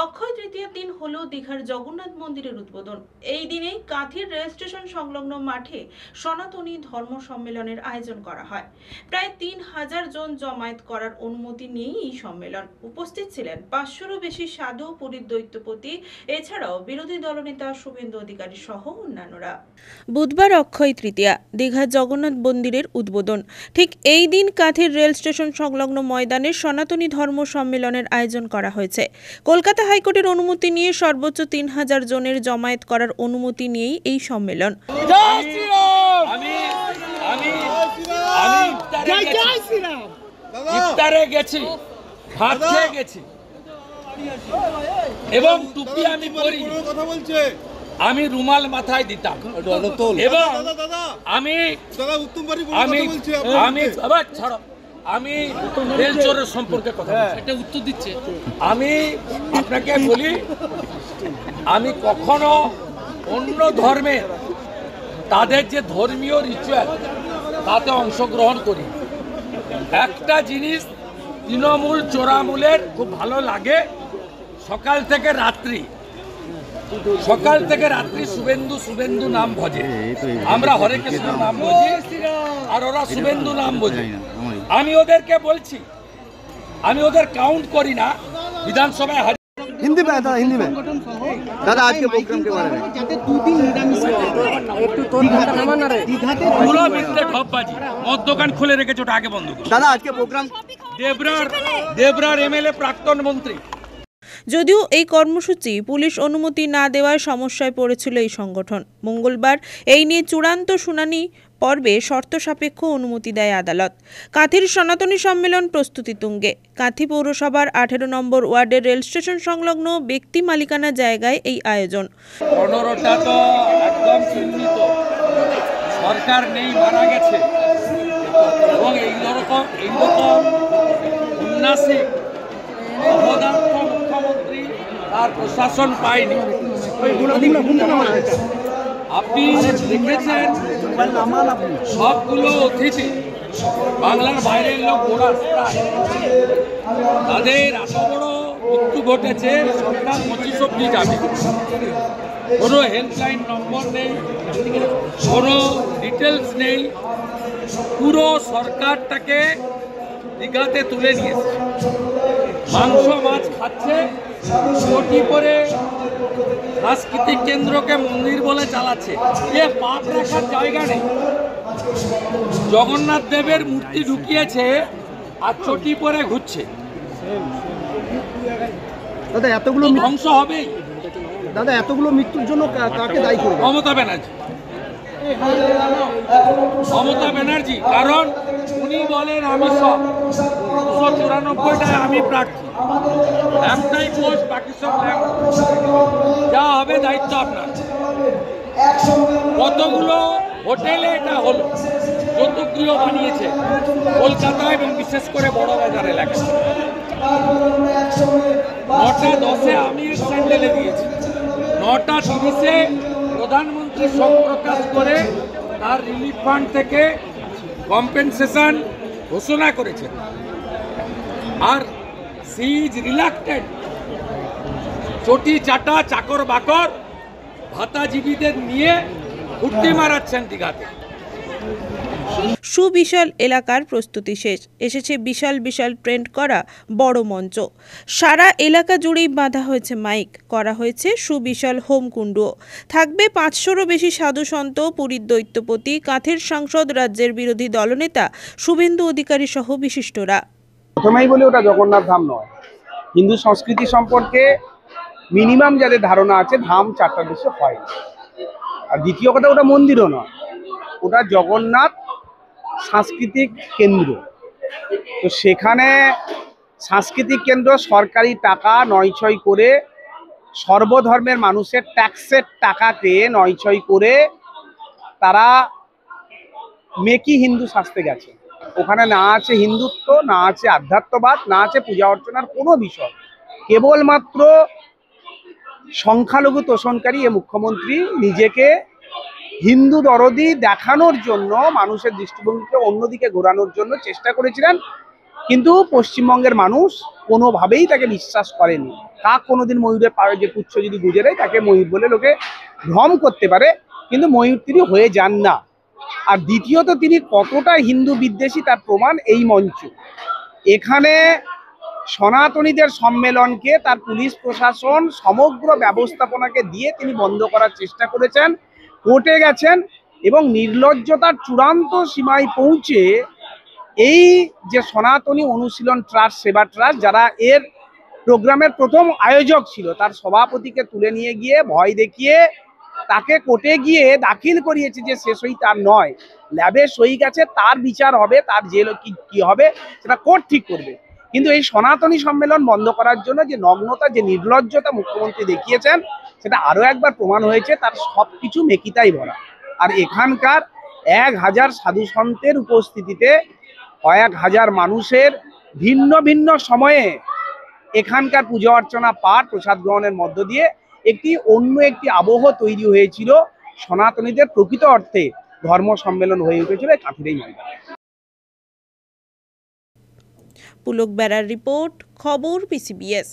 অক্ষয় তৃতীয়ার দিন হলো দীঘার জগন্নাথ মন্দিরের উদ্বোধন। এই দিনেই কাঁথির রেল স্টেশন সংলগ্ন মাঠে সনাতনী ধর্ম সম্মেলনের আয়োজন করা হয়। প্রায় ৩,০০০ জন জমায়েত করার অনুমতি নিয়েই এই সম্মেলন। উপস্থিত ছিলেন ৫০০রও বেশি সাধু, পুরীর দৈত্যপতি, এছাড়াও বিরোধী দলনেতা শুভেন্দু অধিকারী সহ অন্যান্যরা। বুধবার অক্ষয় তৃতীয়া, দীঘার জগন্নাথ মন্দিরের উদ্বোধন। ঠিক এই দিন কাঁথির রেল স্টেশন সংলগ্ন ময়দানে সনাতনী ধর্ম সম্মেলনের আয়োজন করা হয়েছে। কলকাতা হাইকোর্টের অনুমতি নিয়ে সর্বোচ্চ ৩,০০০ জনের জমায়েত করার অনুমতি নিয়েই এই সম্মেলন। ইফতারে গেছি, ভাত খেয়ে গেছি এবং টুপি আমি পরি, আমি রুমাল মাথায় দিতাম এবং আমি রেল চোরের সম্পর্কে কথা এটা উত্তর দিচ্ছে। আমি আপনাকে বলি, আমি কখনো অন্য ধর্মের তাদের যে ধর্মীয় রিচুয়াল তাতে অংশগ্রহণ করি। একটা জিনিস তৃণমূল চোরামূলের খুব ভালো লাগে, সকাল থেকে রাত্রি শুভেন্দু নাম ভজে, আমরা হরে কৃষ্ণ নাম বুঝি আর ওরা শুভেন্দু নাম বোঝে। আমি ওদেরকে বলছি, আমি ওদের কাউন্ট করি না। বিধানসভায় हिंदी में था, हिंदी में दादा आज के प्रोग्राम के बारे में পুরো মিথ্যে ঠপবাজি, মদ দোকান খুলে রেখেছে, ওটা আগে বন্ধ করো। दादा आज के प्रोग्राम দেবরার এমএলএ প্রাক্তন মন্ত্রী। যদিও এই কর্মসূচি পুলিশ অনুমতি না দেওয়ার সমস্যায় পড়েছিল এই সংগঠন। মঙ্গলবার এই নিয়ে চূড়ান্ত শুনানি পর্বে শর্ত সাপেক্ষ অনুমতি দেয় আদালত। কাঁথির সনাতনী সম্মেলন প্রস্তুতি তুঙ্গে। কাঁথি পৌরসভার 18 নম্বর ওয়ার্ডের রেল স্টেশন সংলগ্ন ব্যক্তি মালিকানা জায়গায় এই আয়োজন। 15টা তো একদম চিহ্নিত, সরকার নেই, মারা গেছে এবং এইরকম উন্নাসিক অবদার্থ মুখ্যমন্ত্রী তার প্রশাসন পায়নি। আপনি দেখেছেন সবগুলো অতিথি বাংলার বাইরের লোক, তাদের এত বড় মৃত্যু ঘটেছে, সরকার 25 অব্দি যাবে, কোনো হেল্পলাইন নম্বর নেই, কোনো ডিটেলস নেই। পুরো সরকারটাকে দীঘাতে তুলে নিয়েছে, মাংস মাছ খাচ্ছে, কোটি করে সাংস্কৃতিক কেন্দ্রকে মন্দির বলে চালাচ্ছে। এ পাপ রাখার জায়গা নেই। জগন্নাথ দেবের মূর্তি ঢুকিয়েছে আর চটি পরে ঘুরছে। দাদা এতগুলো ধ্বংস হবেই। দাদা এতগুলো মৃত্যুর জন্য কাকে দায়ী করবে? মমতা ব্যানার্জি, কারণ উনি বলেন আমি সব 294টায় আমি প্রার্থী, একটাই পোস্ট, বাকি সব যা হবে দায়িত্ব আপনার। কতগুলো হোটেলে এটা হলো, যৌতুকগৃহ বানিয়েছে কলকাতা এবং বিশেষ করে বড় বাজার এলাকায়। 9টা 10-এ আমি স্যান্ডেলে দিয়েছি, 9টা 30-এ প্রধানমন্ত্রী শোক প্রকাশ করে তার রিলিফ ফান্ড থেকে কম্পেনসেশন ঘোষণা করেছেন। আর সি ইজ রিলাক্টেড, চটি চাটা চাকর বাকর ভাতাজীবীদের নিয়ে উঠতে মারাচ্ছেন দীঘাতে। সুবিশাল এলাকার প্রস্তুতি শেষ। এসেছে বিশাল বিশাল ট্রেন্ড করা বড় মঞ্চ। সারা এলাকা জুড়েই বাঁধা হয়েছে মাইক, করা হয়েছে সুবিশাল হোমকুণ্ডও। থাকবে 500রও বেশি সাধু সন্ত, পুরীর দৈত্যপতি, কাঁথির সাংসদ, রাজ্যের বিরোধী দলনেতা শুভেন্দু অধিকারী সহ বিশিষ্টরা। প্রথমেই বলি ওটা জগন্নাথ ধাম নয়। হিন্দু সংস্কৃতি সম্পর্কে মিনিমাম যাদের ধারণা আছে, ধাম 4টা দেশে হয়। আর দ্বিতীয় কথা, ওটা মন্দিরও নয়, ওটা জগন্নাথ সাংস্কৃতিক কেন্দ্র। তো সেখানে সাংস্কৃতিক কেন্দ্র সরকারি টাকা নয়ছয় করে, সর্বধর্মের মানুষের ট্যাক্সের টাকাকে নয়ছয় করে তারা মেকি হিন্দু সাজতে গেছে। ওখানে না আছে হিন্দুত্ব, না আছে আধ্যাত্মবাদ, না আছে পূজা অর্চনার কোনো বিষয়। কেবলমাত্র সংখ্যালঘু তোষণকারী এ মুখ্যমন্ত্রী নিজেকে হিন্দু দরদি দেখানোর জন্য, মানুষের দৃষ্টিভঙ্গিকে অন্যদিকে ঘোরানোর জন্য চেষ্টা করেছিলেন। কিন্তু পশ্চিমবঙ্গের মানুষ কোনোভাবেই তাকে বিশ্বাস করেনি। কাক কোনোদিন ময়ূরের পায়ে যে পুচ্ছ যদি গুজে দেয় তাকে ময়ূর বলে লোকে ভ্রম করতে পারে, কিন্তু ময়ূর তিনি হয়ে যান না। আর দ্বিতীয়ত তিনি কতটা হিন্দু বিদ্বেষী তার প্রমাণ এই মঞ্চ। এখানে সনাতনীদের সম্মেলনকে তার পুলিশ প্রশাসন সমগ্র ব্যবস্থাপনাকে দিয়ে তিনি বন্ধ করার চেষ্টা করেছেন, কোর্টে গেছেন এবং নির্লজ্জতার চূড়ান্ত সীমায় পৌঁছে এই যে সনাতনী অনুশীলন ট্রাস্ট, সেবা ট্রাস্ট, যারা এর প্রোগ্রামের প্রথম আয়োজক ছিল, তার সভাপতিকে তুলে নিয়ে গিয়ে ভয় দেখিয়ে তাকে কোর্টে গিয়ে দাখিল করিয়েছে যে সে সই তার নয়, ল্যাবে সই গেছে, তার বিচার হবে, তার জেল কি হবে সেটা কোর্ট ঠিক করবে। কিন্তু এই সনাতনী সম্মেলন বন্ধ করার জন্য যে নগ্নতা, যে নির্লজ্জতা মুখ্যমন্ত্রী দেখিয়েছেন, সেটা আরো একবার প্রমাণ হয়েছে তার সবকিছু মেকিতাই ভরা। আর এখানকার 1000 সাধু সন্তের উপস্থিতিতে কয়েক হাজার মানুষের ভিন্ন ভিন্ন সময়ে এখানকার পূজা অর্চনা, পাঠ, প্রসাদ গ্রহণের মধ্য দিয়ে অন্য একটি আবহ তৈরি হয়েছিল। সনাতনীদের প্রকৃত অর্থে ধর্ম সম্মেলন হয়ে উঠেছিল কাঁথির এই ময়দানে। পুলক বেড়ার রিপোর্ট, খবর পিসিবিএস।